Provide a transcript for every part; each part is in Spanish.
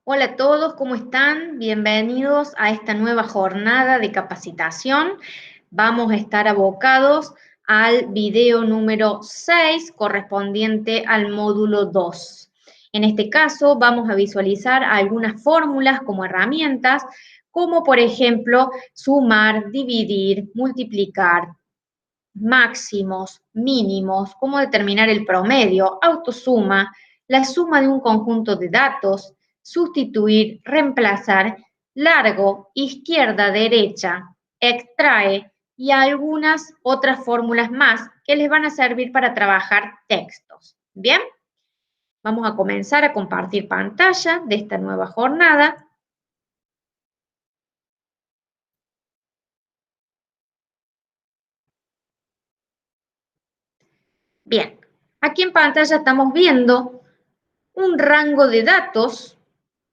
Hola a todos, ¿cómo están? Bienvenidos a esta nueva jornada de capacitación. Vamos a estar abocados al video número 6 correspondiente al módulo 2. En este caso vamos a visualizar algunas fórmulas como herramientas, como por ejemplo sumar, dividir, multiplicar, máximos, mínimos, cómo determinar el promedio, autosuma, la suma de un conjunto de datos, sustituir, reemplazar, largo, izquierda, derecha, extrae y algunas otras fórmulas más que les van a servir para trabajar textos. ¿Bien? Vamos a comenzar a compartir pantalla de esta nueva jornada. Bien, aquí en pantalla estamos viendo un rango de datos,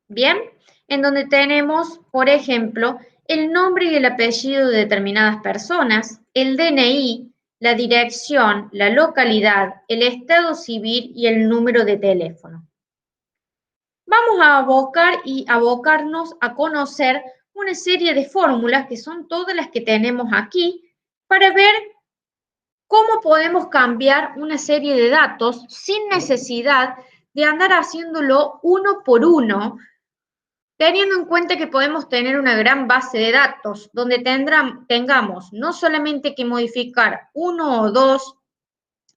¿bien? En donde tenemos, por ejemplo, el nombre y el apellido de determinadas personas, el DNI, la dirección, la localidad, el estado civil y el número de teléfono. Vamos a abocarnos a conocer una serie de fórmulas que son todas las que tenemos aquí para ver cómo podemos cambiar una serie de datos sin necesidad de andar haciéndolo uno por uno, teniendo en cuenta que podemos tener una gran base de datos donde tengamos no solamente que modificar uno o dos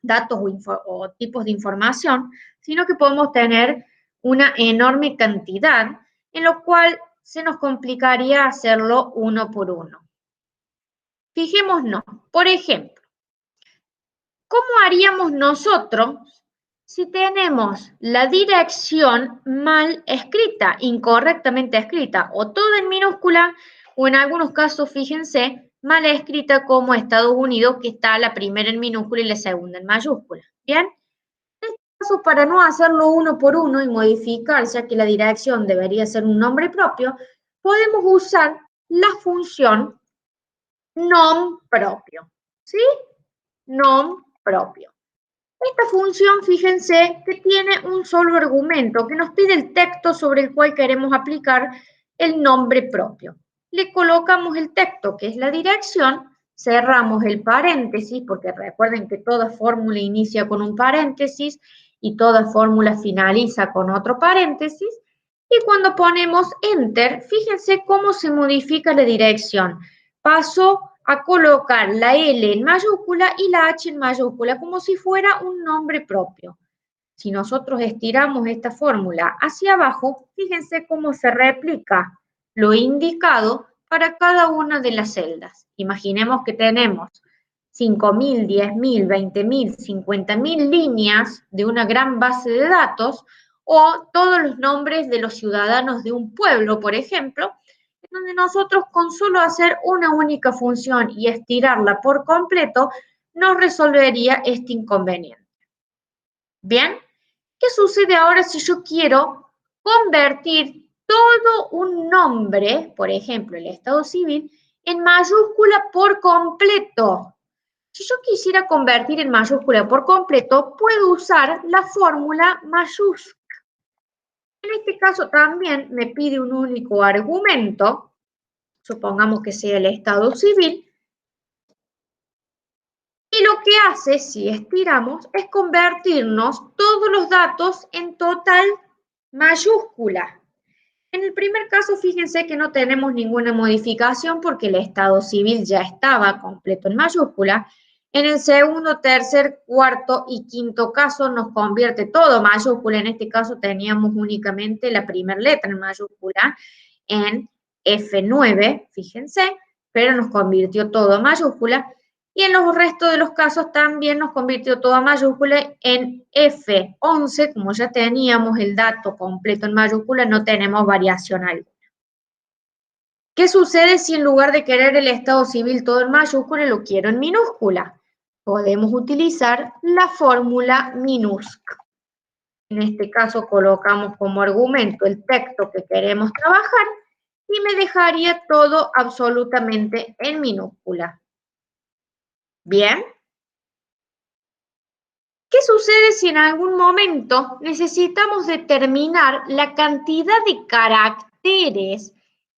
datos o tipos de información, sino que podemos tener una enorme cantidad, en lo cual se nos complicaría hacerlo uno por uno. Fijémonos, por ejemplo, ¿cómo haríamos nosotros si tenemos la dirección mal escrita, incorrectamente escrita, o toda en minúscula, o en algunos casos, fíjense, mal escrita como Estados Unidos, que está la primera en minúscula y la segunda en mayúscula? ¿Bien? En este caso, para no hacerlo uno por uno y modificar, ya que la dirección debería ser un nombre propio, podemos usar la función nom propio, ¿sí? Nom propio. Esta función, fíjense, que tiene un solo argumento, que nos pide el texto sobre el cual queremos aplicar el nombre propio. Le colocamos el texto, que es la dirección, cerramos el paréntesis, porque recuerden que toda fórmula inicia con un paréntesis y toda fórmula finaliza con otro paréntesis, y cuando ponemos Enter, fíjense cómo se modifica la dirección. Paso a colocar la L en mayúscula y la H en mayúscula, como si fuera un nombre propio. Si nosotros estiramos esta fórmula hacia abajo, fíjense cómo se replica lo indicado para cada una de las celdas. Imaginemos que tenemos 5.000, 10.000, 20.000, 50.000 líneas de una gran base de datos o todos los nombres de los ciudadanos de un pueblo, por ejemplo, en donde nosotros con solo hacer una única función y estirarla por completo, nos resolvería este inconveniente. ¿Bien? ¿Qué sucede ahora si yo quiero convertir todo un nombre, por ejemplo, el estado civil, en mayúscula por completo? Si yo quisiera convertir en mayúscula por completo, puedo usar la fórmula mayúscula. En este caso también me pide un único argumento, supongamos que sea el estado civil, y lo que hace, si estiramos, es convertirnos todos los datos en total mayúscula. En el primer caso, fíjense que no tenemos ninguna modificación porque el estado civil ya estaba completo en mayúscula. En el segundo, tercer, cuarto y quinto caso nos convierte todo mayúscula. En este caso teníamos únicamente la primera letra en mayúscula en F9, fíjense, pero nos convirtió todo a mayúscula. Y en los restos de los casos también nos convirtió todo a mayúscula. En F11, como ya teníamos el dato completo en mayúscula, no tenemos variación alguna. ¿Qué sucede si en lugar de querer el estado civil todo en mayúscula, lo quiero en minúscula? Podemos utilizar la fórmula minusc. En este caso colocamos como argumento el texto que queremos trabajar y me dejaría todo absolutamente en minúscula. ¿Bien? ¿Qué sucede si en algún momento necesitamos determinar la cantidad de caracteres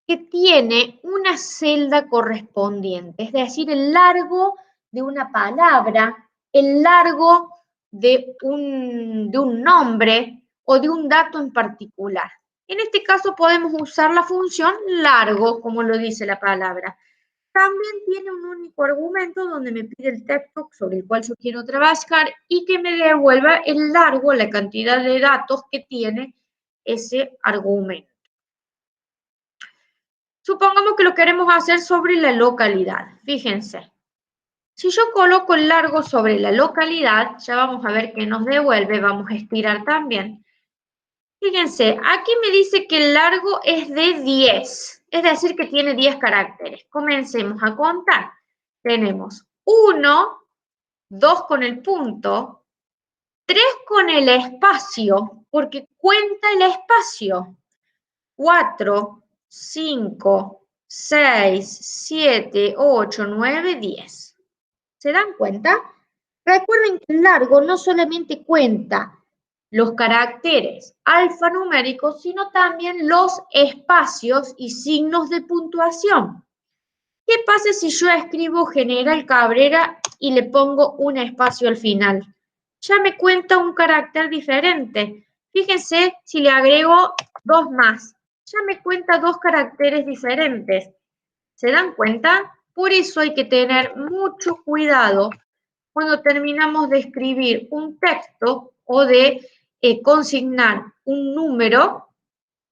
que tiene una celda correspondiente? Es decir, el largo de una palabra, el largo de un nombre o de un dato en particular. En este caso podemos usar la función largo, como lo dice la palabra. También tiene un único argumento donde me pide el texto sobre el cual yo quiero trabajar y que me devuelva el largo, la cantidad de datos que tiene ese argumento. Supongamos que lo queremos hacer sobre la localidad. Fíjense, si yo coloco el largo sobre la localidad, ya vamos a ver qué nos devuelve, vamos a estirar también. Fíjense, aquí me dice que el largo es de 10, es decir, que tiene 10 caracteres. Comencemos a contar. Tenemos 1, 2 con el punto, 3 con el espacio, porque cuenta el espacio. 4, 5, 6, 7, 8, 9, 10. ¿Se dan cuenta? Recuerden que el largo no solamente cuenta los caracteres alfanuméricos, sino también los espacios y signos de puntuación. ¿Qué pasa si yo escribo General Cabrera y le pongo un espacio al final? Ya me cuenta un carácter diferente. Fíjense si le agrego 2 más. Ya me cuenta 2 caracteres diferentes. ¿Se dan cuenta? Por eso hay que tener mucho cuidado cuando terminamos de escribir un texto o de consignar un número,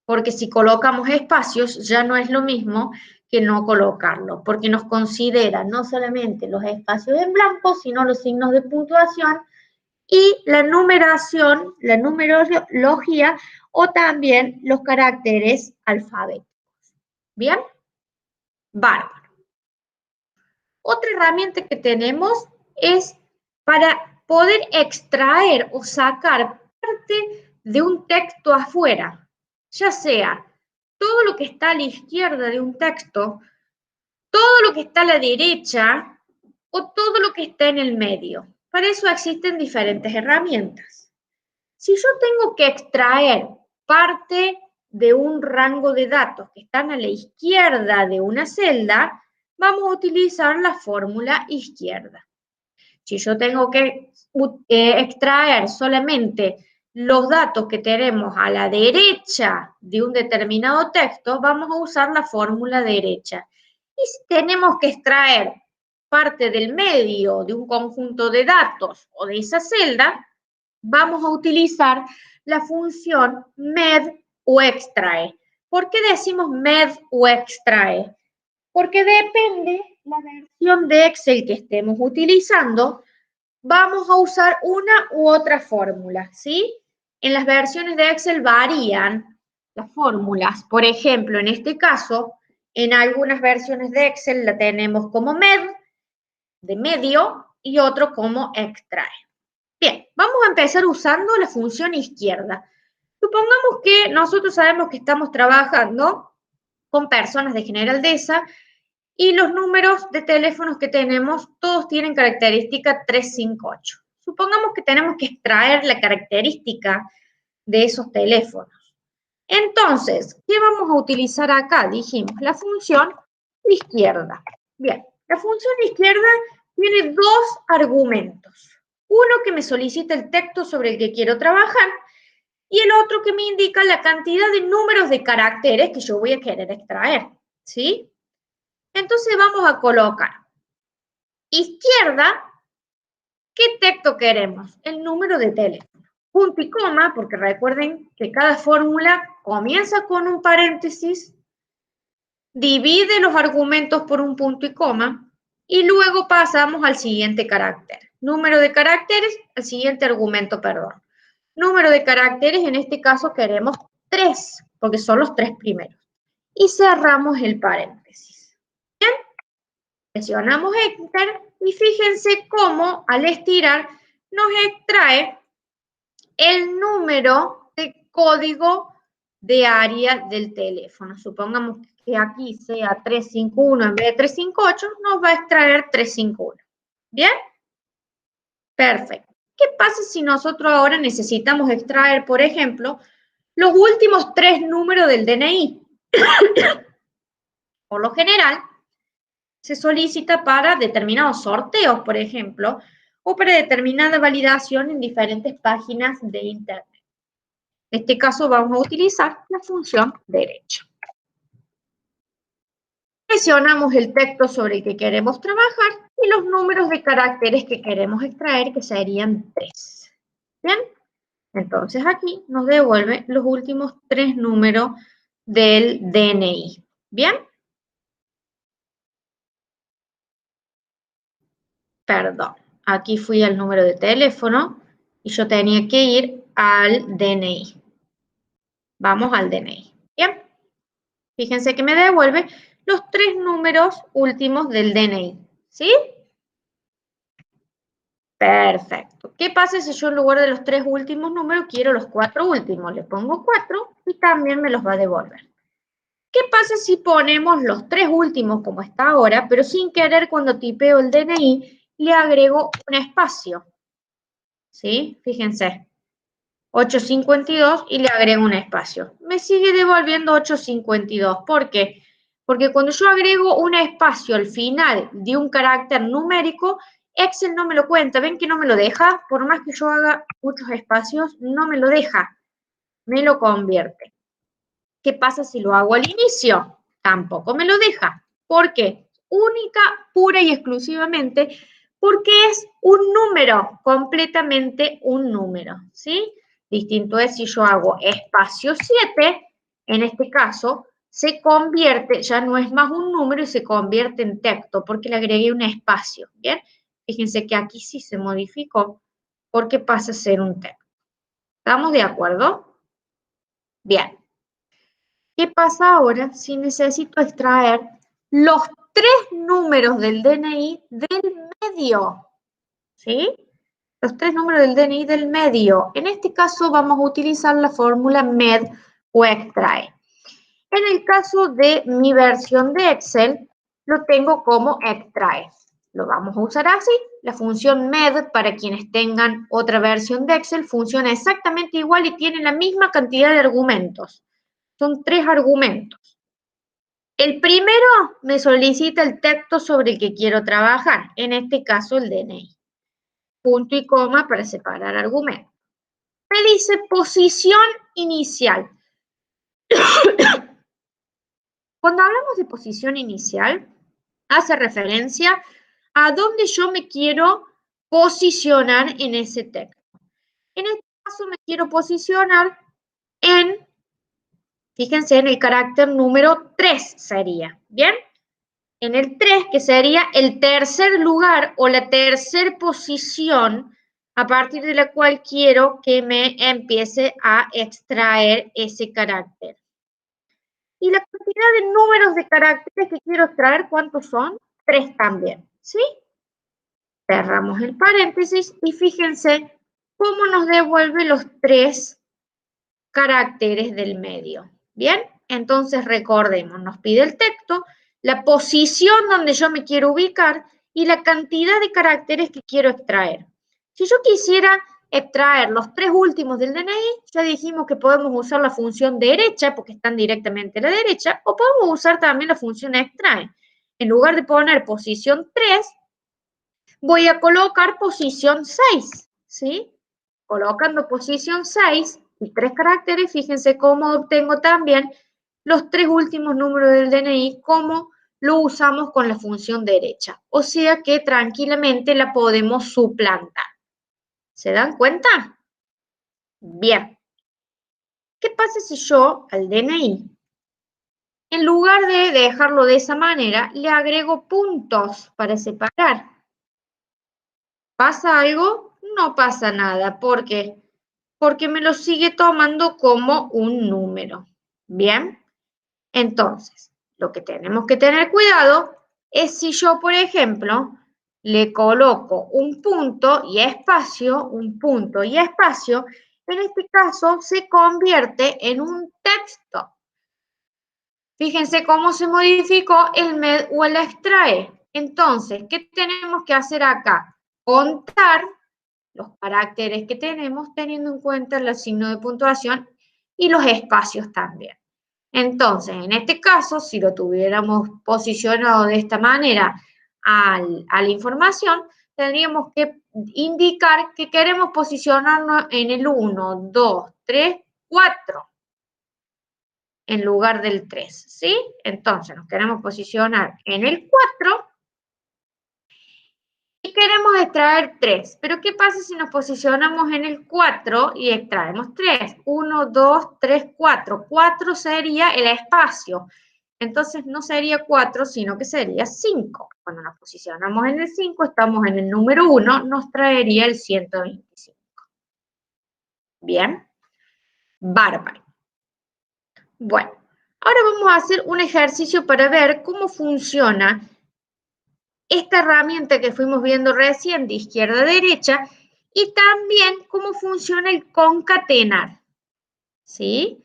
porque si colocamos espacios ya no es lo mismo que no colocarlo, porque nos considera no solamente los espacios en blanco, sino los signos de puntuación y la numeración, la numerología o también los caracteres alfabéticos. ¿Bien? Bárbaro. Otra herramienta que tenemos es para poder extraer o sacar parte de un texto afuera, ya sea todo lo que está a la izquierda de un texto, todo lo que está a la derecha o todo lo que está en el medio. Para eso existen diferentes herramientas. Si yo tengo que extraer parte de un rango de datos que están a la izquierda de una celda, vamos a utilizar la fórmula izquierda. Si yo tengo que extraer solamente los datos que tenemos a la derecha de un determinado texto, vamos a usar la fórmula derecha. Y si tenemos que extraer parte del medio de un conjunto de datos o de esa celda, vamos a utilizar la función med o extrae. ¿Por qué decimos med o extrae? Porque depende la versión de Excel que estemos utilizando, vamos a usar una u otra fórmula, ¿sí? En las versiones de Excel varían las fórmulas. Por ejemplo, en este caso, en algunas versiones de Excel la tenemos como med, de medio, y otro como extrae. Bien, vamos a empezar usando la función izquierda. Supongamos que nosotros sabemos que estamos trabajando con personas de General Deza y los números de teléfonos que tenemos, todos tienen característica 358. Supongamos que tenemos que extraer la característica de esos teléfonos. Entonces, ¿qué vamos a utilizar acá? Dijimos, la función izquierda. Bien, la función izquierda tiene 2 argumentos. Uno que me solicita el texto sobre el que quiero trabajar y el otro que me indica la cantidad de números de caracteres que yo voy a querer extraer, ¿sí? Entonces vamos a colocar izquierda, ¿qué texto queremos? El número de teléfono. Punto y coma, porque recuerden que cada fórmula comienza con un paréntesis, divide los argumentos por un punto y coma, y luego pasamos al siguiente carácter. Número de caracteres, al siguiente argumento, perdón. Número de caracteres, en este caso queremos 3, porque son los 3 primeros. Y cerramos el paréntesis. Bien, presionamos Enter y fíjense cómo al estirar nos extrae el número de código de área del teléfono. Supongamos que aquí sea 351 en vez de 358, nos va a extraer 351. ¿Bien? Perfecto. ¿Qué pasa si nosotros ahora necesitamos extraer, por ejemplo, los últimos 3 números del DNI? Por lo general, se solicita para determinados sorteos, por ejemplo, o para determinada validación en diferentes páginas de Internet. En este caso vamos a utilizar la función derecho. Presionamos el texto sobre el que queremos trabajar y los números de caracteres que queremos extraer, que serían 3. ¿Bien? Entonces aquí nos devuelve los últimos 3 números del DNI. ¿Bien? Perdón, aquí fui al número de teléfono y yo tenía que ir al DNI. Vamos al DNI. Bien, fíjense que me devuelve los 3 números últimos del DNI. ¿Sí? Perfecto. ¿Qué pasa si yo en lugar de los 3 últimos números quiero los 4 últimos? Le pongo 4 y también me los va a devolver. ¿Qué pasa si ponemos los 3 últimos como está ahora, pero sin querer cuando tipeo el DNI le agrego un espacio? ¿Sí? Fíjense. 852 y le agrego un espacio. Me sigue devolviendo 852. ¿Por qué? Porque cuando yo agrego un espacio al final de un carácter numérico, Excel no me lo cuenta. ¿Ven que no me lo deja? Por más que yo haga muchos espacios, no me lo deja. Me lo convierte. ¿Qué pasa si lo hago al inicio? Tampoco me lo deja. ¿Por qué? Única, pura y exclusivamente porque es un número, completamente un número, ¿sí? Distinto es si yo hago espacio 7, en este caso, se convierte, ya no es más un número y se convierte en texto, porque le agregué un espacio, ¿bien? Fíjense que aquí sí se modificó, porque pasa a ser un texto. ¿Estamos de acuerdo? Bien. ¿Qué pasa ahora si necesito extraer los 3 números del DNI del medio? ¿Sí? Los 3 números del DNI del medio. En este caso vamos a utilizar la fórmula MED o extrae. En el caso de mi versión de Excel, lo tengo como extrae. Lo vamos a usar así. La función MED, para quienes tengan otra versión de Excel, funciona exactamente igual y tiene la misma cantidad de argumentos. Son 3 argumentos. El primero me solicita el texto sobre el que quiero trabajar, en este caso el DNI. Punto y coma para separar argumentos. Me dice posición inicial. Cuando hablamos de posición inicial, hace referencia a dónde yo me quiero posicionar en ese texto. En este caso me quiero posicionar en, fíjense, en el carácter número 3 sería, ¿bien? En el 3, que sería el tercer lugar o la tercera posición a partir de la cual quiero que me empiece a extraer ese carácter. Y la cantidad de números de caracteres que quiero extraer, ¿cuántos son? 3 también, ¿sí? Cerramos el paréntesis y fíjense cómo nos devuelve los 3 caracteres del medio. ¿Bien? Entonces recordemos, nos pide el texto, la posición donde yo me quiero ubicar y la cantidad de caracteres que quiero extraer. Si yo quisiera extraer los 3 últimos del DNI, ya dijimos que podemos usar la función derecha, porque están directamente a la derecha, o podemos usar también la función extrae. En lugar de poner posición 3, voy a colocar posición 6, ¿sí? Colocando posición 6 y 3 caracteres, fíjense cómo obtengo también los 3 últimos números del DNI, como lo usamos con la función derecha. O sea que tranquilamente la podemos suplantar. ¿Se dan cuenta? Bien. ¿Qué pasa si yo al DNI, en lugar de dejarlo de esa manera, le agrego puntos para separar? ¿Pasa algo? No pasa nada. ¿Por qué? Porque me lo sigue tomando como un número. ¿Bien? Entonces, lo que tenemos que tener cuidado es si yo, por ejemplo, le coloco un punto y espacio, un punto y espacio, en este caso se convierte en un texto. Fíjense cómo se modificó el MED o el extrae. Entonces, ¿qué tenemos que hacer acá? Contar los caracteres que tenemos, teniendo en cuenta el signo de puntuación y los espacios también. Entonces, en este caso, si lo tuviéramos posicionado de esta manera a la información, tendríamos que indicar que queremos posicionarnos en el 1, 2, 3, 4, en lugar del 3, ¿sí? Entonces, nos queremos posicionar en el 4 y queremos extraer 3. Pero, ¿qué pasa si nos posicionamos en el 4 y extraemos 3? 1, 2, 3, 4. 4 sería el espacio. Entonces no sería 4, sino que sería 5. Cuando nos posicionamos en el 5, estamos en el número 1, nos traería el 125. Bien, bárbaro. Bueno, ahora vamos a hacer un ejercicio para ver cómo funciona esta herramienta que fuimos viendo recién de izquierda a derecha y también cómo funciona el concatenar. ¿Sí?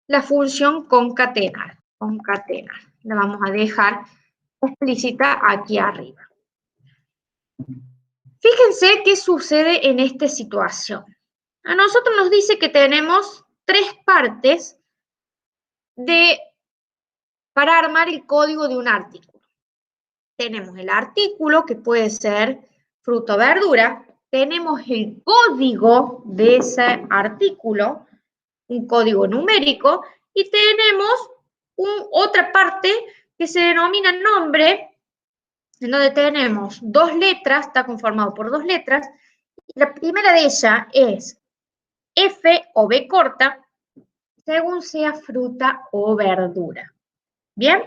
La función concatenar. Concatenar. La vamos a dejar explícita aquí arriba. Fíjense qué sucede en esta situación. A nosotros nos dice que tenemos 3 partes para armar el código de un artículo. Tenemos el artículo, que puede ser fruta o verdura. Tenemos el código de ese artículo, un código numérico, y tenemos otra parte que se denomina nombre, en donde tenemos 2 letras, está conformado por 2 letras. La primera de ellas es F o B corta, según sea fruta o verdura. ¿Bien?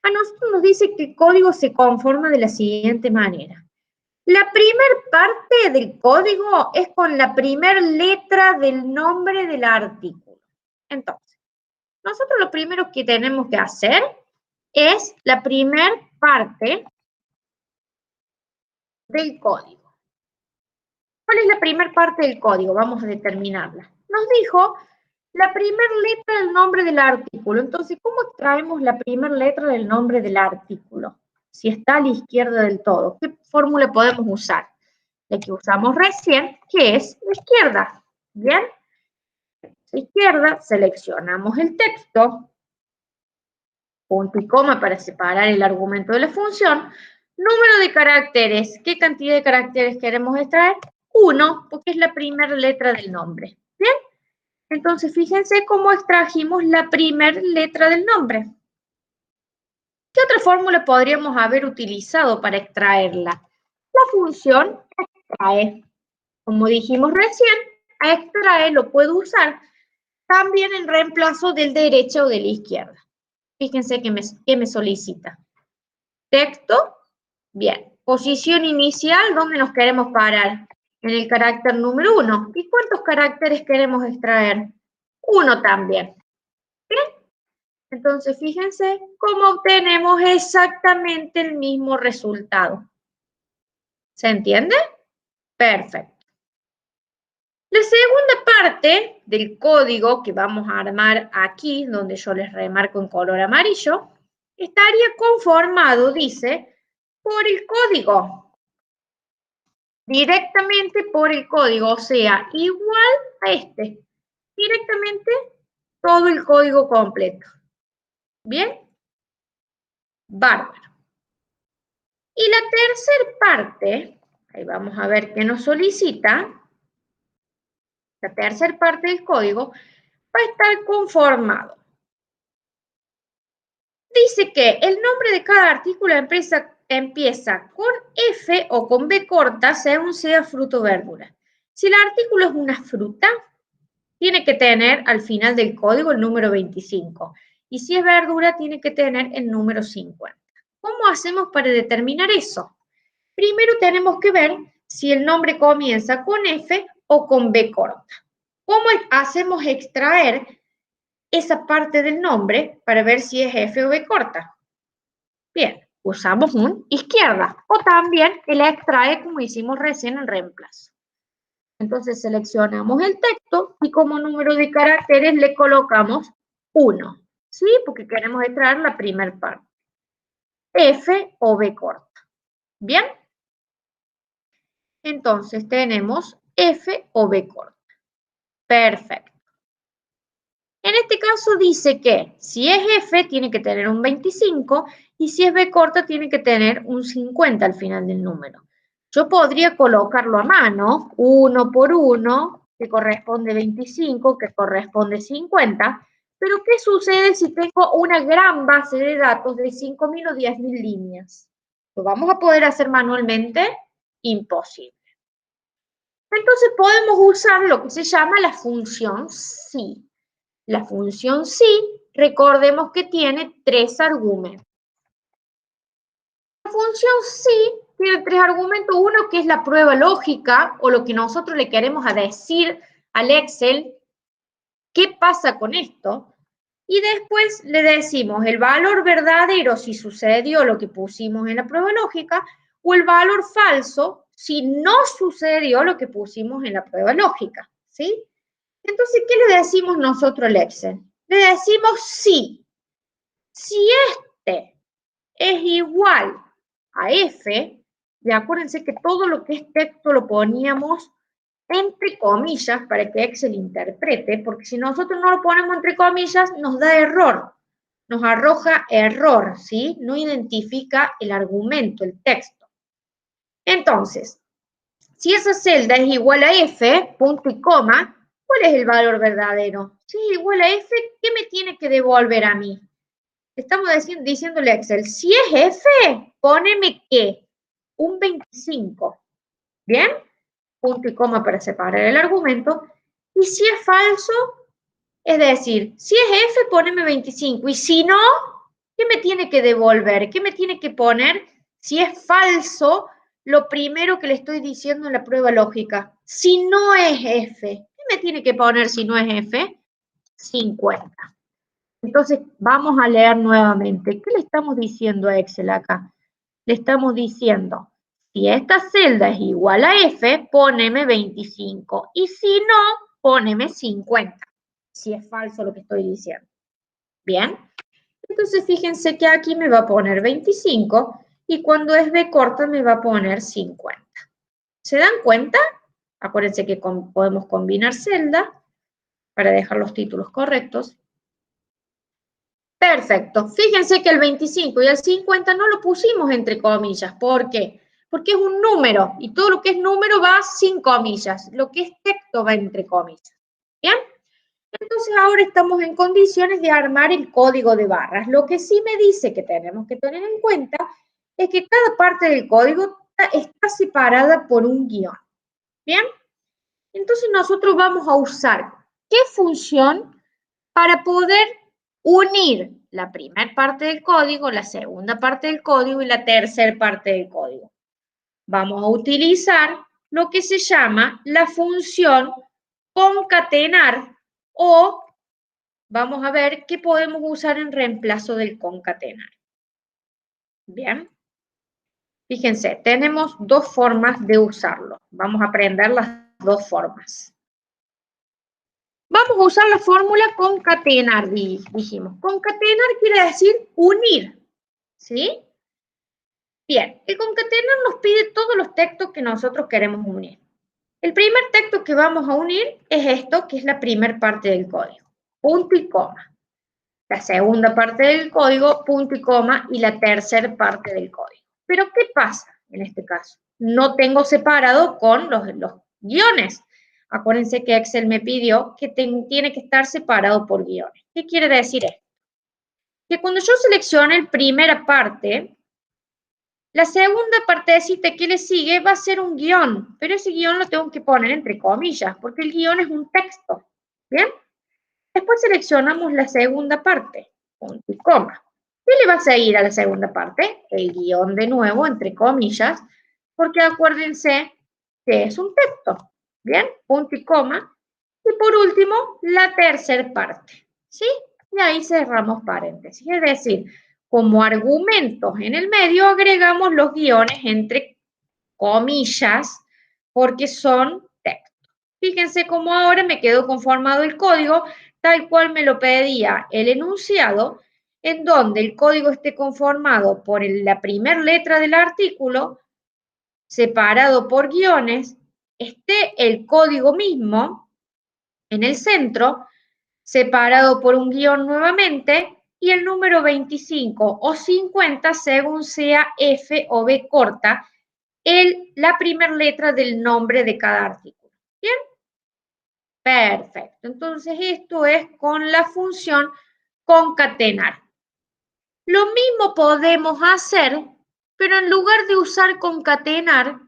A nosotros nos dice que el código se conforma de la siguiente manera. La primera parte del código es con la primera letra del nombre del artículo. Entonces, nosotros lo primero que tenemos que hacer es la primera parte del código. ¿Cuál es la primera parte del código? Vamos a determinarla. Nos dijo la primera letra del nombre del artículo. Entonces, ¿cómo extraemos la primera letra del nombre del artículo? Si está a la izquierda del todo. ¿Qué fórmula podemos usar? La que usamos recién, que es la izquierda. ¿Bien? A la izquierda, seleccionamos el texto, punto y coma para separar el argumento de la función. Número de caracteres. ¿Qué cantidad de caracteres queremos extraer? 1, porque es la primera letra del nombre. ¿Bien? Entonces, fíjense cómo extrajimos la primera letra del nombre. ¿Qué otra fórmula podríamos haber utilizado para extraerla? La función extrae. Como dijimos recién, a extrae lo puedo usar también en reemplazo del derecha o de la izquierda. Fíjense que me solicita. Texto, bien. Posición inicial, ¿dónde nos queremos parar? En el carácter número 1. ¿Y cuántos caracteres queremos extraer? 1 también. ¿Bien? Entonces, fíjense cómo obtenemos exactamente el mismo resultado. ¿Se entiende? Perfecto. La segunda parte del código que vamos a armar aquí, donde yo les remarco en color amarillo, estaría conformado, dice, por el código. Directamente por el código, o sea, igual a este. Directamente todo el código completo. ¿Bien? Bárbaro. Y la tercera parte, ahí vamos a ver qué nos solicita. La tercera parte del código va a estar conformado. Dice que el nombre de cada artículo empieza con F o con B corta, según sea fruta o verdura. Si el artículo es una fruta, tiene que tener al final del código el número 25. Y si es verdura, tiene que tener el número 50. ¿Cómo hacemos para determinar eso? Primero tenemos que ver si el nombre comienza con F o con B corta. ¿Cómo hacemos extraer esa parte del nombre para ver si es F o B corta? Bien, usamos un izquierda o también el extrae como hicimos recién en reemplazo. Entonces seleccionamos el texto y como número de caracteres le colocamos 1, ¿sí? Porque queremos extraer la primera parte. F o B corta. ¿Bien? Entonces tenemos F o B corta. Perfecto. En este caso dice que si es F tiene que tener un 25 y si es B corta tiene que tener un 50 al final del número. Yo podría colocarlo a mano, uno por uno, que corresponde 25, que corresponde 50, pero ¿qué sucede si tengo una gran base de datos de 5.000 o 10.000 líneas? ¿Lo vamos a poder hacer manualmente? Imposible. Entonces podemos usar lo que se llama la función si. La función si, recordemos que tiene 3 argumentos. La función si tiene 3 argumentos. Uno que es la prueba lógica o lo que nosotros le queremos a decir al Excel, ¿qué pasa con esto? Y después le decimos el valor verdadero si sucedió lo que pusimos en la prueba lógica o el valor falso si no sucedió lo que pusimos en la prueba lógica, ¿sí? Entonces, ¿qué le decimos nosotros al Excel? Le decimos sí. Si este es igual a F, y acuérdense que todo lo que es texto lo poníamos entre comillas para que Excel interprete, porque si nosotros no lo ponemos entre comillas, nos da error, nos arroja error, ¿sí? No identifica el argumento, el texto. Entonces, si esa celda es igual a F, punto y coma, ¿cuál es el valor verdadero? Si es igual a F, ¿qué me tiene que devolver a mí? Estamos diciéndole a Excel, si es F, poneme ¿qué? Un 25. ¿Bien? Punto y coma para separar el argumento. Y si es falso, es decir, si es F, poneme 25. Y si no, ¿qué me tiene que devolver? ¿Qué me tiene que poner? Si es falso, lo primero que le estoy diciendo en la prueba lógica. Si no es F, ¿qué me tiene que poner si no es F? 50. Entonces, vamos a leer nuevamente. ¿Qué le estamos diciendo a Excel acá? Le estamos diciendo, si esta celda es igual a F, poneme 25. Y si no, poneme 50. Si es falso lo que estoy diciendo. Bien. Entonces, fíjense que aquí me va a poner 25 y cuando es B corta me va a poner 50. ¿Se dan cuenta? Acuérdense que podemos combinar celdas para dejar los títulos correctos. Perfecto. Fíjense que el 25 y el 50 no lo pusimos entre comillas. ¿Por qué? Porque es un número y todo lo que es número va sin comillas. Lo que es texto va entre comillas. ¿Bien? Entonces ahora estamos en condiciones de armar el código de barras. Lo que sí me dice que tenemos que tener en cuenta es que cada parte del código está separada por un guión. ¿Bien? Entonces nosotros vamos a usar ¿qué función para poder unir la primera parte del código, la segunda parte del código y la tercera parte del código? Vamos a utilizar lo que se llama la función concatenar o vamos a ver qué podemos usar en reemplazo del concatenar. Bien. Fíjense, tenemos dos formas de usarlo. Vamos a aprender las dos formas. Vamos a usar la fórmula concatenar, dijimos. Concatenar quiere decir unir, ¿sí? Bien, el concatenar nos pide todos los textos que nosotros queremos unir. El primer texto que vamos a unir es esto, que es la primera parte del código. Punto y coma. La segunda parte del código, punto y coma, y la tercera parte del código. Pero, ¿qué pasa en este caso? No tengo separado con los guiones. Acuérdense que Excel me pidió que tiene que estar separado por guiones. ¿Qué quiere decir esto? Que cuando yo seleccione la primera parte, la segunda partecita que le sigue va a ser un guión, pero ese guión lo tengo que poner entre comillas, porque el guión es un texto. ¿Bien? Después seleccionamos la segunda parte, punto y coma. ¿Qué le va a seguir a la segunda parte? El guión de nuevo, entre comillas, porque acuérdense que es un texto. ¿Bien? Punto y coma. Y por último, la tercera parte. ¿Sí? Y ahí cerramos paréntesis. Es decir, como argumentos en el medio agregamos los guiones entre comillas porque son textos. Fíjense cómo ahora me quedó conformado el código tal cual me lo pedía el enunciado, en donde el código esté conformado por la primera letra del artículo, separado por guiones, esté el código mismo en el centro, separado por un guión nuevamente, y el número 25 o 50 según sea F o B corta, la primera letra del nombre de cada artículo. ¿Bien? Perfecto. Entonces esto es con la función concatenar. Lo mismo podemos hacer, pero en lugar de usar concatenar,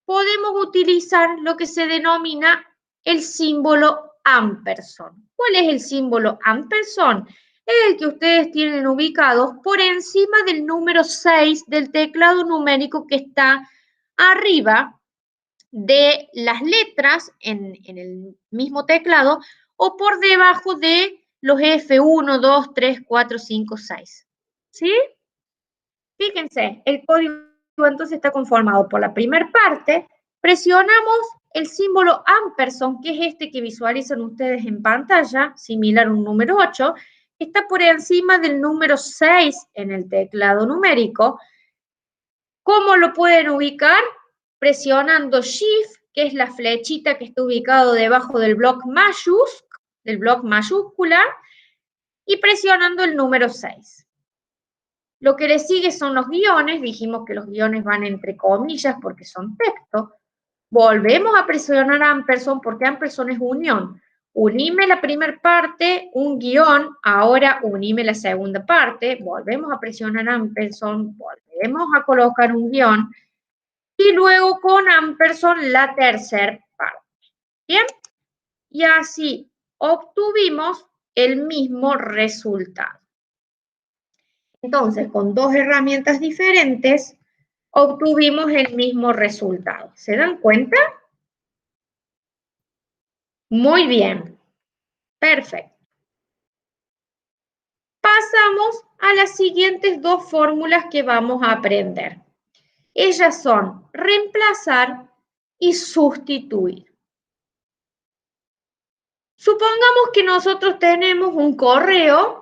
podemos utilizar lo que se denomina el símbolo ampersand. ¿Cuál es el símbolo ampersand? Es el que ustedes tienen ubicados por encima del número 6 del teclado numérico que está arriba de las letras en el mismo teclado o por debajo de los F1, 2, 3, 4, 5, 6. ¿Sí? Fíjense, el código entonces está conformado por la primera parte, presionamos el símbolo ampersand, que es este que visualizan ustedes en pantalla, similar a un número 8, que está por encima del número 6 en el teclado numérico. ¿Cómo lo pueden ubicar? Presionando Shift, que es la flechita que está ubicado debajo del bloc mayúscula, y presionando el número 6. Lo que le sigue son los guiones, dijimos que los guiones van entre comillas porque son texto. Volvemos a presionar ampersand porque ampersand es unión. Unime la primera parte, un guión, ahora unime la segunda parte, volvemos a presionar ampersand, volvemos a colocar un guión y luego con ampersand la tercera parte. ¿Bien? Y así obtuvimos el mismo resultado. Entonces, con dos herramientas diferentes, obtuvimos el mismo resultado. ¿Se dan cuenta? Muy bien. Perfecto. Pasamos a las siguientes dos fórmulas que vamos a aprender. Ellas son reemplazar y sustituir. Supongamos que nosotros tenemos un correo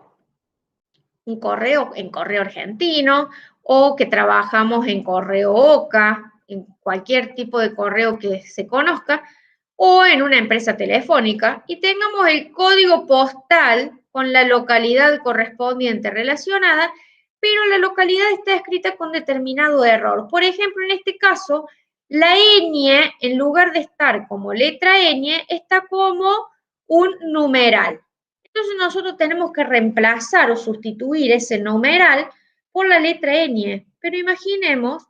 en correo argentino o que trabajamos en correo OCA, en cualquier tipo de correo que se conozca, o en una empresa telefónica y tengamos el código postal con la localidad correspondiente relacionada, pero la localidad está escrita con determinado error. Por ejemplo, en este caso, la ñ, en lugar de estar como letra ñ, está como un numeral. Entonces nosotros tenemos que reemplazar o sustituir ese numeral por la letra ñ. Pero imaginemos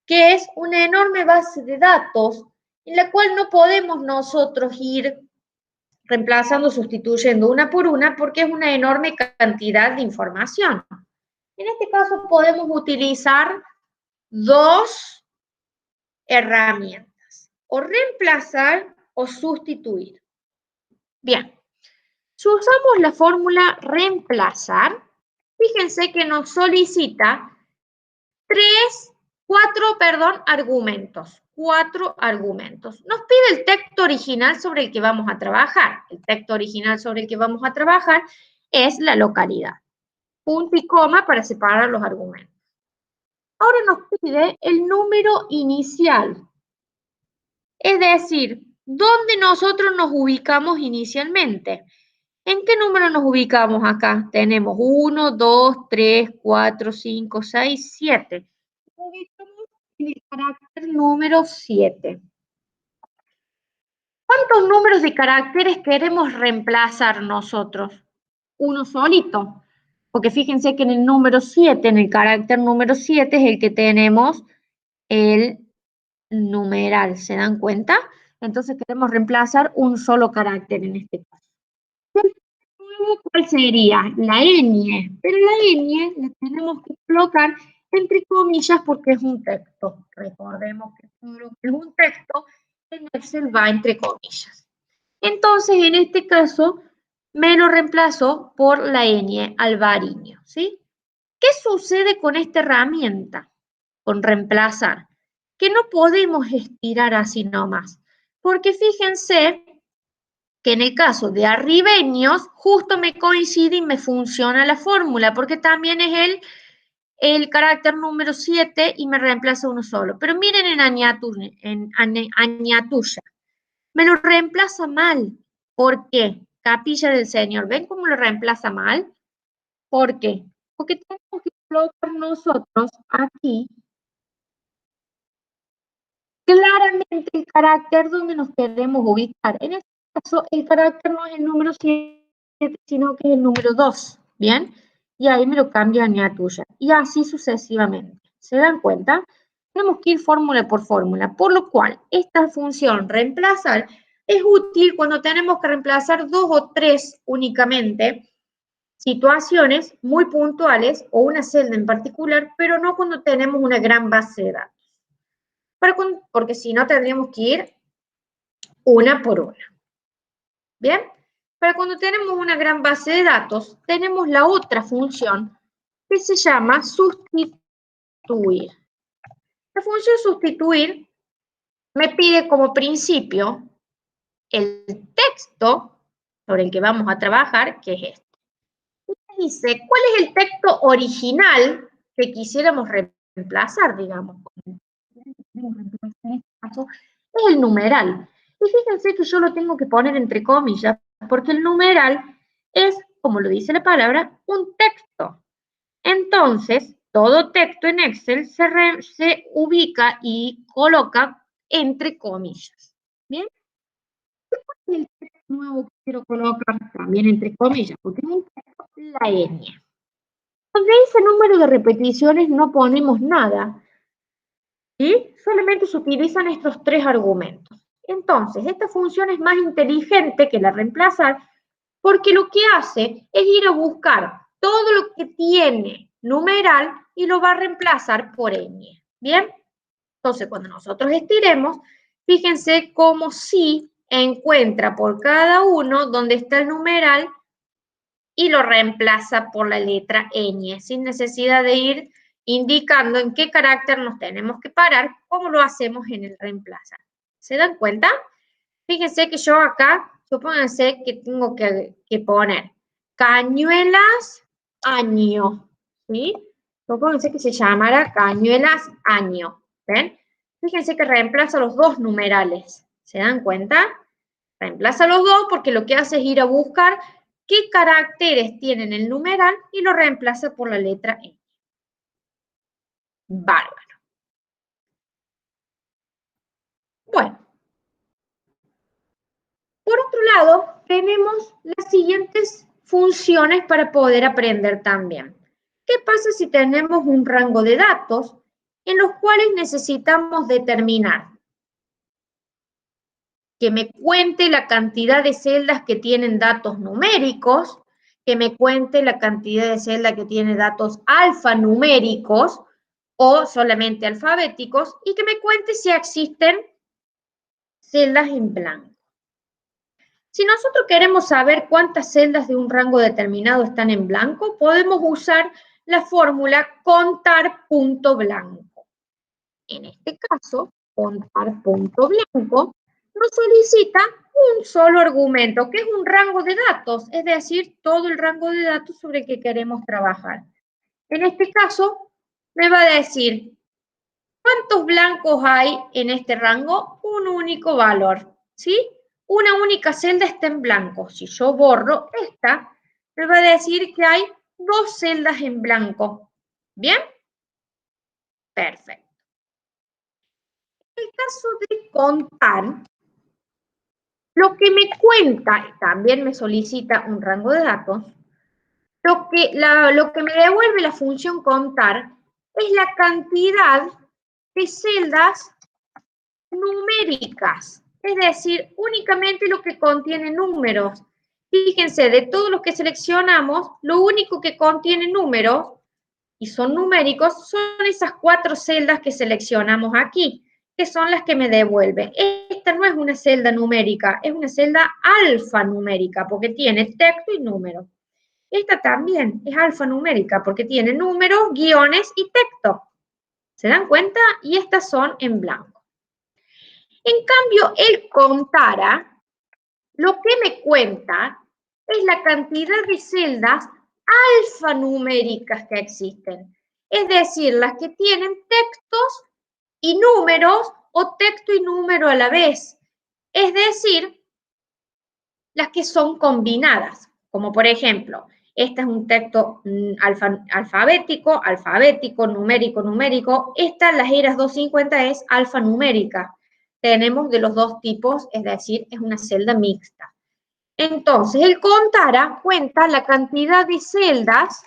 que es una enorme base de datos en la cual no podemos nosotros ir reemplazando, sustituyendo una por una, porque es una enorme cantidad de información. En este caso podemos utilizar dos herramientas, o reemplazar o sustituir. Bien, si usamos la fórmula reemplazar, fíjense que nos solicita argumentos. 4 argumentos. Nos pide el texto original sobre el que vamos a trabajar. El texto original sobre el que vamos a trabajar es la localidad. Punto y coma para separar los argumentos. Ahora nos pide el número inicial. Es decir, ¿dónde nosotros nos ubicamos inicialmente? ¿En qué número nos ubicamos acá? Tenemos 1, 2, 3, 4, 5, 6, 7. Ubicamos en el carácter número 7. ¿Cuántos números de caracteres queremos reemplazar nosotros? Uno solito. Porque fíjense que en el número 7, en el carácter número 7 es el que tenemos el numeral. ¿Se dan cuenta? Entonces queremos reemplazar un solo carácter en este caso. ¿Cuál sería? La ñ, pero la ñ la tenemos que colocar entre comillas porque es un texto. Recordemos que todo lo que es un texto en Excel va entre comillas. Entonces, en este caso, me lo reemplazo por la ñ, Alvariño, ¿sí? ¿Qué sucede con esta herramienta? Con reemplazar. Que no podemos estirar así nomás. Porque fíjense que en el caso de arribeños, justo me coincide y me funciona la fórmula, porque también es el carácter número 7 y me reemplaza uno solo. Pero miren en Añatuya. Me lo reemplaza mal. ¿Por qué? Capilla del Señor. ¿Ven cómo lo reemplaza mal? ¿Por qué? Porque tenemos que colocar nosotros aquí claramente el carácter donde nos queremos ubicar. En este caso, el carácter no es el número 7, sino que es el número 2. ¿Bien? Y ahí me lo cambio a ña tuya. Y así sucesivamente. ¿Se dan cuenta? Tenemos que ir fórmula por fórmula, por lo cual esta función reemplazar es útil cuando tenemos que reemplazar 2 o 3 únicamente situaciones muy puntuales o una celda en particular, pero no cuando tenemos una gran base de datos. Porque si no tendríamos que ir una por una. ¿Bien? Para cuando tenemos una gran base de datos, tenemos la otra función que se llama sustituir. La función sustituir me pide como principio el texto sobre el que vamos a trabajar, que es este. Dice, ¿cuál es el texto original que quisiéramos reemplazar, digamos? En este caso, es el numeral. Y fíjense que yo lo tengo que poner entre comillas, porque el numeral es, como lo dice la palabra, un texto. Entonces, todo texto en Excel se ubica y coloca entre comillas. ¿Bien? Y el texto nuevo que quiero colocar también entre comillas, porque es un texto, la ñ. Donde ese número de repeticiones no ponemos nada, ¿sí? Solamente se utilizan estos tres argumentos. Entonces, esta función es más inteligente que la reemplazar porque lo que hace es ir a buscar todo lo que tiene numeral y lo va a reemplazar por ñ. ¿Bien? Entonces, cuando nosotros estiremos, fíjense cómo sí encuentra por cada uno donde está el numeral y lo reemplaza por la letra ñ, sin necesidad de ir indicando en qué carácter nos tenemos que parar, como lo hacemos en el reemplazar. ¿Se dan cuenta? Fíjense que yo acá, supónganse que tengo que poner cañuelas año, ¿sí? Supónganse que se llamara cañuelas año, ¿ven? Fíjense que reemplaza los dos numerales, ¿se dan cuenta? Reemplaza los dos porque lo que hace es ir a buscar qué caracteres tienen el numeral y lo reemplaza por la letra ñ. Bárbaro. Bueno, por otro lado, tenemos las siguientes funciones para poder aprender también. ¿Qué pasa si tenemos un rango de datos en los cuales necesitamos determinar que me cuente la cantidad de celdas que tienen datos numéricos, que me cuente la cantidad de celdas que tiene datos alfanuméricos o solamente alfabéticos y que me cuente si existen celdas en blanco? Si nosotros queremos saber cuántas celdas de un rango determinado están en blanco, podemos usar la fórmula contar punto blanco. En este caso, contar punto blanco nos solicita un solo argumento, que es un rango de datos, es decir, todo el rango de datos sobre el que queremos trabajar. En este caso, me va a decir, ¿cuántos blancos hay en este rango? Un único valor, ¿sí? Una única celda está en blanco. Si yo borro esta, me va a decir que hay 2 celdas en blanco. ¿Bien? Perfecto. En el caso de contar, lo que me cuenta, y también me solicita un rango de datos, lo que me devuelve la función contar es la cantidad de celdas numéricas, es decir, únicamente lo que contiene números. Fíjense, de todos los que seleccionamos, lo único que contiene números y son numéricos son esas 4 celdas que seleccionamos aquí, que son las que me devuelve. Esta no es una celda numérica, es una celda alfanumérica, porque tiene texto y número. Esta también es alfanumérica, porque tiene números, guiones y texto. ¿Se dan cuenta? Y estas son en blanco. En cambio, el contara, lo que me cuenta es la cantidad de celdas alfanuméricas que existen. Es decir, las que tienen textos y números o texto y número a la vez. Es decir, las que son combinadas, como por ejemplo, este es un texto alfabético, alfabético, numérico, numérico. Esta, las eras 250, es alfanumérica. Tenemos de los dos tipos, es decir, es una celda mixta. Entonces, el Contara cuenta la cantidad de celdas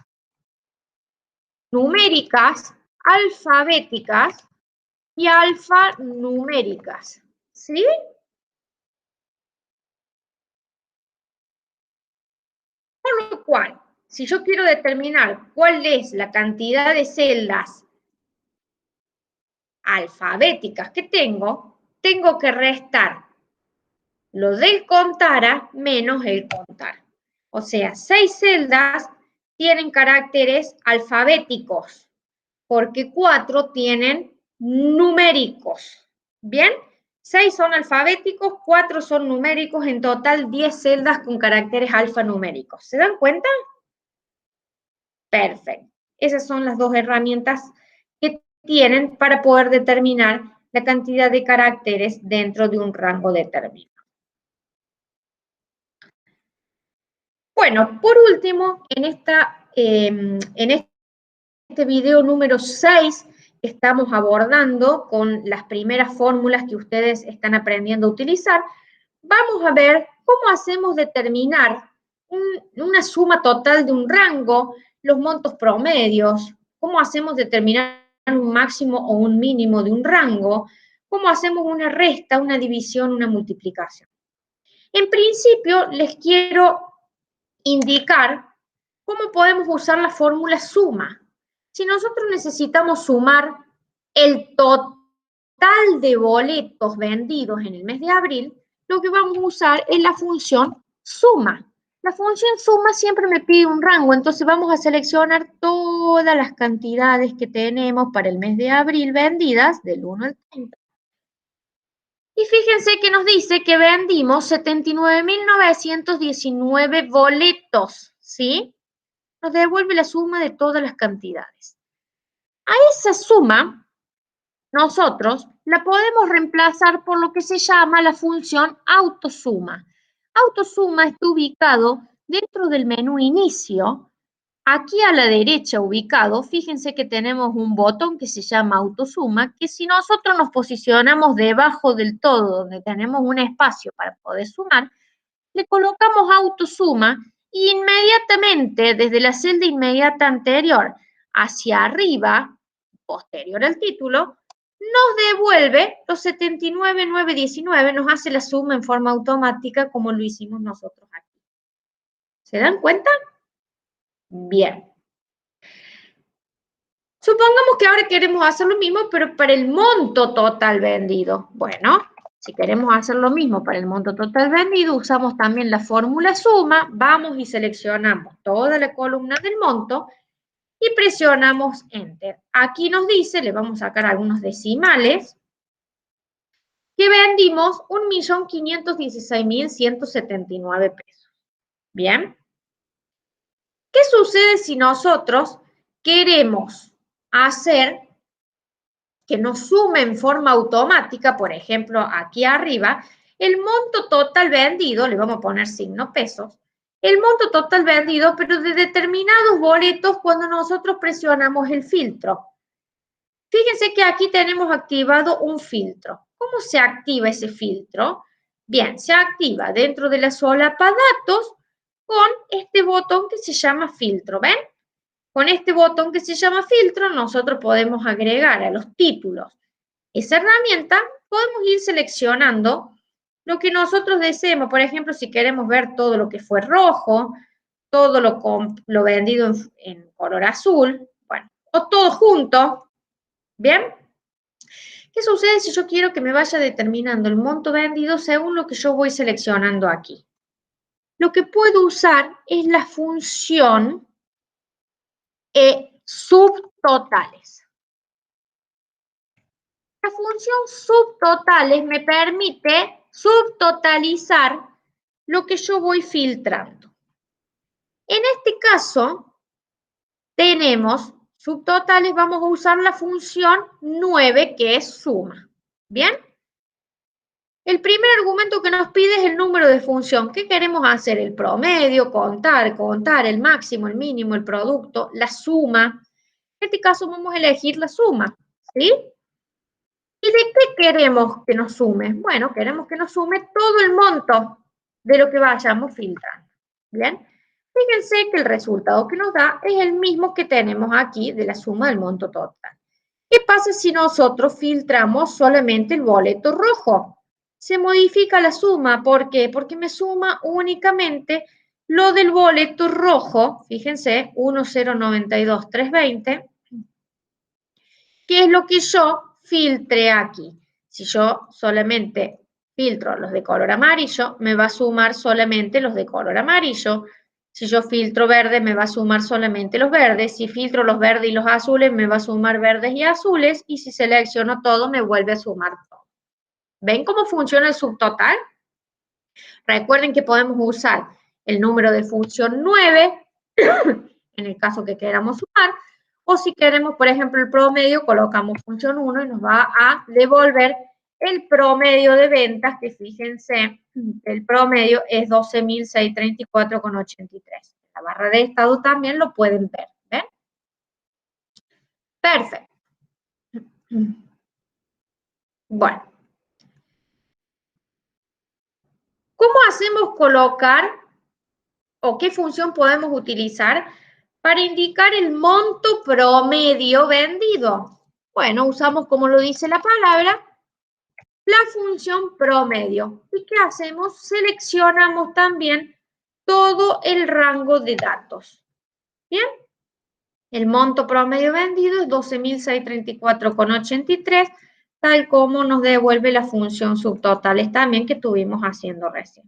numéricas, alfabéticas y alfanuméricas. ¿Sí? Por lo cual, si yo quiero determinar cuál es la cantidad de celdas alfabéticas que tengo que restar lo del Contara menos el Contara. O sea, 6 celdas tienen caracteres alfabéticos, porque 4 tienen numéricos. ¿Bien? 6 son alfabéticos, 4 son numéricos, en total 10 celdas con caracteres alfanuméricos. ¿Se dan cuenta? Perfecto. Esas son las dos herramientas que tienen para poder determinar la cantidad de caracteres dentro de un rango determinado. Bueno, por último, en este video número 6 estamos abordando con las primeras fórmulas que ustedes están aprendiendo a utilizar. Vamos a ver cómo hacemos determinar una suma total de un rango, los montos promedios, cómo hacemos determinar un máximo o un mínimo de un rango, cómo hacemos una resta, una división, una multiplicación. En principio, les quiero indicar cómo podemos usar la fórmula suma. Si nosotros necesitamos sumar el total de boletos vendidos en el mes de abril, lo que vamos a usar es la función suma. La función suma siempre me pide un rango, entonces vamos a seleccionar todas las cantidades que tenemos para el mes de abril vendidas, del 1 al 30. Y fíjense que nos dice que vendimos 79.919 boletos, ¿sí? Nos devuelve la suma de todas las cantidades. A esa suma, nosotros la podemos reemplazar por lo que se llama la función autosuma. Autosuma está ubicado dentro del menú inicio. Aquí a la derecha ubicado, fíjense que tenemos un botón que se llama autosuma, que si nosotros nos posicionamos debajo del todo, donde tenemos un espacio para poder sumar, le colocamos autosuma y inmediatamente, desde la celda inmediata anterior hacia arriba, posterior al título, nos devuelve los 79.919, nos hace la suma en forma automática como lo hicimos nosotros aquí. ¿Se dan cuenta? Bien. Supongamos que ahora queremos hacer lo mismo, pero para el monto total vendido. Bueno, si queremos hacer lo mismo para el monto total vendido, usamos también la fórmula suma, vamos y seleccionamos toda la columna del monto y presionamos Enter. Aquí nos dice, le vamos a sacar algunos decimales, que vendimos 1.516.179 pesos. Bien. ¿Qué sucede si nosotros queremos hacer que nos sume en forma automática, por ejemplo, aquí arriba, el monto total vendido, le vamos a poner signo pesos, el monto total vendido, pero de determinados boletos cuando nosotros presionamos el filtro? Fíjense que aquí tenemos activado un filtro. ¿Cómo se activa ese filtro? Bien, se activa dentro de la solapa datos con este botón que se llama filtro, ¿ven? Con este botón que se llama filtro, nosotros podemos agregar a los títulos esa herramienta, podemos ir seleccionando lo que nosotros deseemos. Por ejemplo, si queremos ver todo lo que fue rojo, todo lo vendido en color azul, bueno, o todo junto, ¿bien? ¿Qué sucede si yo quiero que me vaya determinando el monto vendido según lo que yo voy seleccionando aquí? Lo que puedo usar es la función subtotales. La función subtotales me permite subtotalizar lo que yo voy filtrando. En este caso, tenemos subtotales, vamos a usar la función 9, que es suma. ¿Bien? El primer argumento que nos pide es el número de función. ¿Qué queremos hacer? El promedio, contar, el máximo, el mínimo, el producto, la suma. En este caso vamos a elegir la suma, ¿sí? ¿Y de qué queremos que nos sume? Bueno, queremos que nos sume todo el monto de lo que vayamos filtrando, ¿bien? Fíjense que el resultado que nos da es el mismo que tenemos aquí de la suma del monto total. ¿Qué pasa si nosotros filtramos solamente el boleto rojo? Se modifica la suma, ¿por qué? Porque me suma únicamente lo del boleto rojo, fíjense, 1092320, que es lo que yo filtré aquí. Si yo solamente filtro los de color amarillo, me va a sumar solamente los de color amarillo. Si yo filtro verde, me va a sumar solamente los verdes. Si filtro los verdes y los azules, me va a sumar verdes y azules. Y si selecciono todo, me vuelve a sumar todo. ¿Ven cómo funciona el subtotal? Recuerden que podemos usar el número de función 9, en el caso que queramos sumar, o si queremos, por ejemplo, el promedio, colocamos función 1 y nos va a devolver el promedio de ventas, que fíjense, el promedio es 12.634,83. La barra de estado también lo pueden ver, ¿ven? Perfecto. Bueno. ¿Cómo hacemos colocar o qué función podemos utilizar para indicar el monto promedio vendido? Bueno, usamos, como lo dice la palabra, la función promedio. ¿Y qué hacemos? Seleccionamos también todo el rango de datos. ¿Bien? El monto promedio vendido es 12.634,83, tal como nos devuelve la función subtotales también que estuvimos haciendo recién.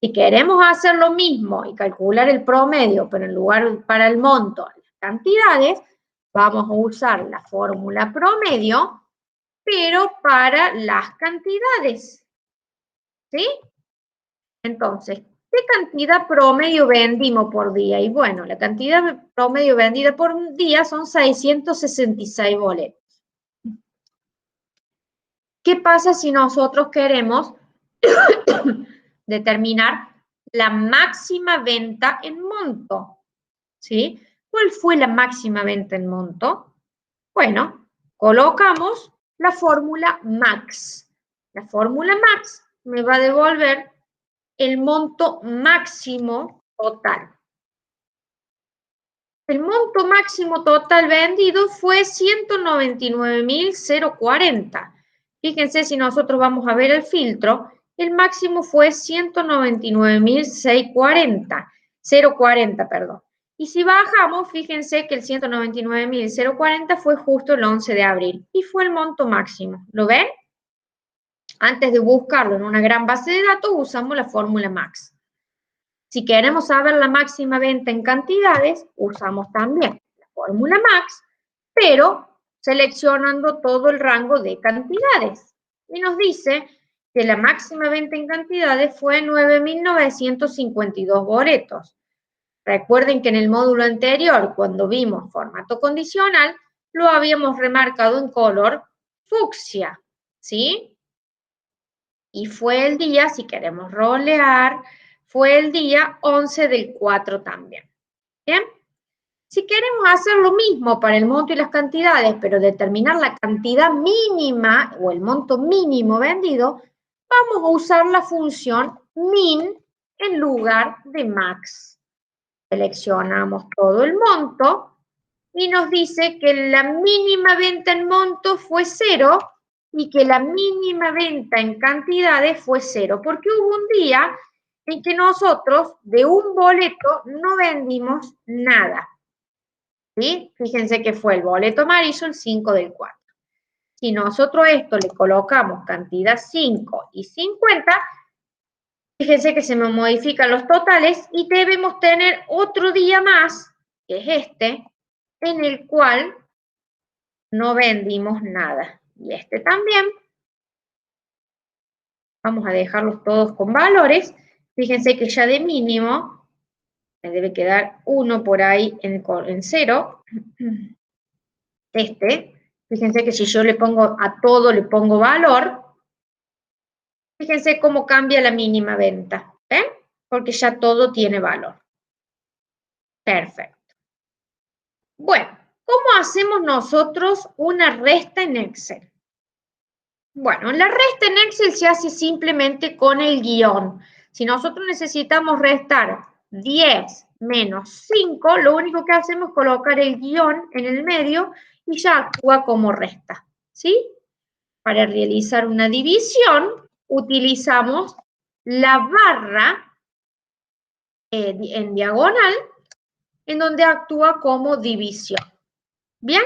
Si queremos hacer lo mismo y calcular el promedio, pero en lugar para el monto, las cantidades, vamos a usar la fórmula promedio, pero para las cantidades. ¿Sí? Entonces, ¿qué cantidad promedio vendimos por día? Y bueno, la cantidad promedio vendida por día son 666 boletos. ¿Qué pasa si nosotros queremos determinar la máxima venta en monto? ¿Sí? ¿Cuál fue la máxima venta en monto? Bueno, colocamos la fórmula MAX. La fórmula MAX me va a devolver el monto máximo total. El monto máximo total vendido fue 199.040. Fíjense, si nosotros vamos a ver el filtro, el máximo fue 199.640, 040, perdón. Y si bajamos, fíjense que el 199.040 fue justo el 11 de abril y fue el monto máximo. ¿Lo ven? Antes de buscarlo en una gran base de datos, usamos la fórmula MAX. Si queremos saber la máxima venta en cantidades, usamos también la fórmula MAX, pero seleccionando todo el rango de cantidades. Y nos dice que la máxima venta en cantidades fue 9.952 boletos. Recuerden que en el módulo anterior, cuando vimos formato condicional, lo habíamos remarcado en color fucsia, ¿sí? Y fue el día, si queremos rolear, fue el día 11 del 4 también. ¿Bien? Si queremos hacer lo mismo para el monto y las cantidades, pero determinar la cantidad mínima o el monto mínimo vendido, vamos a usar la función min en lugar de max. Seleccionamos todo el monto y nos dice que la mínima venta en monto fue 0 y que la mínima venta en cantidades fue 0, porque hubo un día en que nosotros de un boleto no vendimos nada. ¿Sí? Fíjense que fue el boleto amarillo el 5 del 4. Si nosotros esto le colocamos cantidad 5 y 50, fíjense que se me modifican los totales y debemos tener otro día más, que es este, en el cual no vendimos nada. Y este también. Vamos a dejarlos todos con valores. Fíjense que ya de mínimo me debe quedar 1 por ahí en 0. Fíjense que si yo le pongo a todo, le pongo valor, Fíjense cómo cambia la mínima venta, ¿ven? Porque ya todo tiene valor. Perfecto. Bueno, ¿cómo hacemos nosotros una resta en Excel? Bueno, la resta en Excel se hace simplemente con el guión. Si nosotros necesitamos restar 10 menos 5, lo único que hacemos es colocar el guión en el medio y ya actúa como resta, ¿sí? Para realizar una división, utilizamos la barra en diagonal, en donde actúa como división. ¿Bien?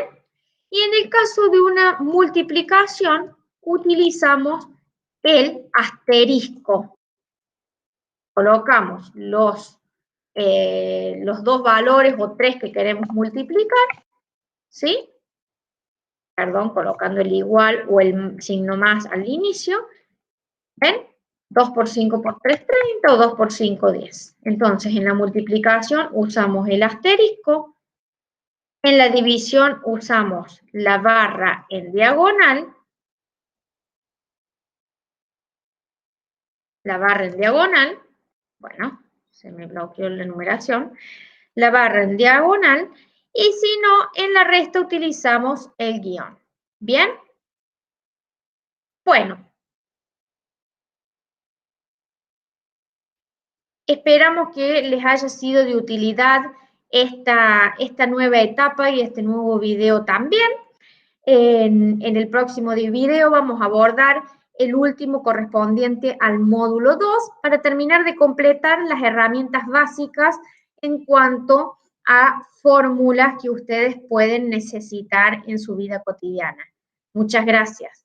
Y en el caso de una multiplicación, utilizamos el asterisco. Colocamos los dos valores o tres que queremos multiplicar, ¿sí? Perdón, colocando el igual o el signo más al inicio. ¿Ven? 2 por 5 por 3, 30 o 2 por 5, 10. Entonces, en la multiplicación usamos el asterisco. En la división usamos la barra en diagonal. La barra en diagonal. Bueno, se me bloqueó la numeración. La barra en diagonal. Y si no, en la resta utilizamos el guión. ¿Bien? Bueno. Esperamos que les haya sido de utilidad esta nueva etapa y este nuevo video también. En el próximo video vamos a abordar el último correspondiente al módulo 2 para terminar de completar las herramientas básicas en cuanto a fórmulas que ustedes pueden necesitar en su vida cotidiana. Muchas gracias.